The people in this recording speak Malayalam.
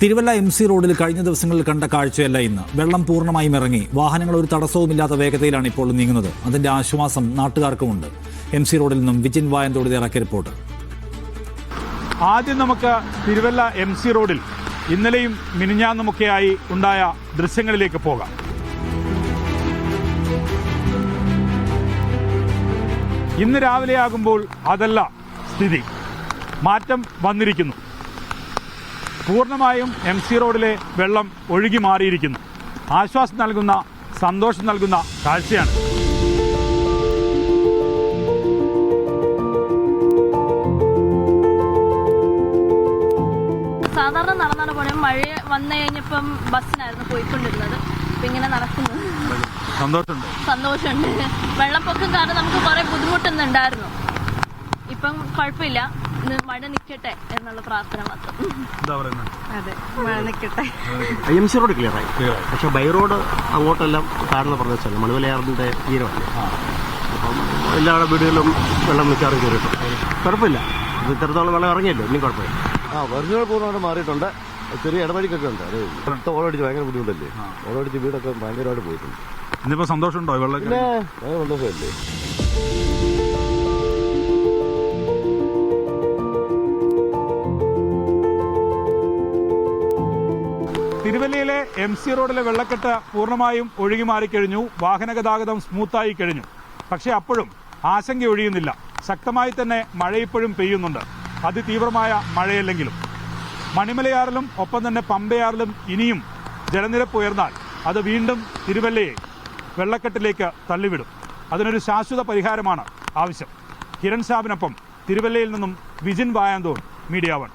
തിരുവല്ല MC റോഡിൽ കഴിഞ്ഞ ദിവസങ്ങളിൽ കണ്ട കാഴ്ചയല്ല ഇന്ന്. വെള്ളം പൂർണ്ണമായും ഇറങ്ങി. വാഹനങ്ങൾ ഒരു തടസ്സവുമില്ലാത്ത വേഗതയിലാണ് ഇപ്പോൾ നീങ്ങുന്നത്. അതിന്റെ ആശ്വാസം നാട്ടുകാർക്കുമുണ്ട്. MC റോഡിൽ നിന്നും വിജിൻ വായന്തോട് ഇറക്കിയ റിപ്പോർട്ട്. ആദ്യം നമുക്ക് തിരുവല്ല MC റോഡിൽ ഇന്നലെയും മിനിഞ്ഞാന്നുമൊക്കെയായി ഉണ്ടായ ദൃശ്യങ്ങളിലേക്ക് പോകാം. ഇന്ന് രാവിലെയാകുമ്പോൾ അതല്ല സ്ഥിതി. മാറ്റം വന്നിരിക്കുന്നു. പൂർണ്ണമായും MC റോഡിലെ വെള്ളം ഒഴുകി മാറിയിരിക്കുന്നു. ആശ്വാസം നൽകുന്ന, സന്തോഷം നൽകുന്ന കാഴ്ചയാണ്. സാധാരണ നടന്നാണ് പോണേ. മഴ വന്നു കഴിഞ്ഞപ്പം ബസ്സിനായിരുന്നു പോയിക്കൊണ്ടിരുന്നത്. ഇപ്പം ഇങ്ങനെ നടക്കുന്നത് സന്തോഷമുണ്ട്. വെള്ളപ്പൊക്കം കാരണം നമുക്ക് കുറെ ബുദ്ധിമുട്ടുന്നുണ്ടായിരുന്നു. ഇപ്പം കുഴപ്പമില്ല. മഴ നിൽക്കട്ടെ എന്നുള്ള പ്രാർത്ഥന മാത്രം. അതെ, മഴ നിൽക്കട്ടെ. MC റോഡ് ക്ലിയറായി. പക്ഷെ ബൈ റോഡ് അങ്ങോട്ടെല്ലാം താഴ്ന്ന പ്രദേശമല്ല, മണുവലയാറിന്റെ തീരമല്ല. അപ്പം എല്ലാ വീടുകളിലും വെള്ളം മിക്കാറും കയറിയിട്ടുണ്ട്. കുഴപ്പമില്ല. ഇത്രത്തോളം വെള്ളം ഇറങ്ങിയല്ലോ, ഇനി കുഴപ്പമില്ല. വെറുതെ പൂർണ്ണമായിട്ട് മാറിയിട്ടുണ്ട്. ചെറിയ ഇടവഴിക്കൊക്കെ ഉണ്ട്. അത് ഓടടിച്ച് ഭയങ്കര ബുദ്ധിമുട്ടല്ലേ. ഓടടിച്ച് വീടൊക്കെ ഭയങ്കരമായിട്ട് പോയിട്ടുണ്ട്. ഇന്നിപ്പോ സന്തോഷമുണ്ടോ? വെള്ളം സന്തോഷമല്ലേ. തിരുവല്ലയിലെ MC റോഡിലെ വെള്ളക്കെട്ട് പൂർണ്ണമായും ഒഴുകി മാറിക്കഴിഞ്ഞു. വാഹന ഗതാഗതം സ്മൂത്തായി കഴിഞ്ഞു. പക്ഷേ അപ്പോഴും ആശങ്ക ഒഴിയുന്നില്ല. ശക്തമായി തന്നെ മഴ ഇപ്പോഴും പെയ്യുന്നുണ്ട്. അതിതീവ്രമായ മഴയല്ലെങ്കിലും. മണിമലയാറിലും ഒപ്പം തന്നെ പമ്പയാറിലും ഇനിയും ജലനിരപ്പ് ഉയർന്നാൽ അത് വീണ്ടും തിരുവല്ലയെ വെള്ളക്കെട്ടിലേക്ക് തള്ളിവിടും. അതിനൊരു ശാശ്വത പരിഹാരമാണ് ആവശ്യം. കിരൺ സാബിനൊപ്പം തിരുവല്ലയിൽ നിന്നും വിജിൻ വായന്തോൾ, മീഡിയ 1.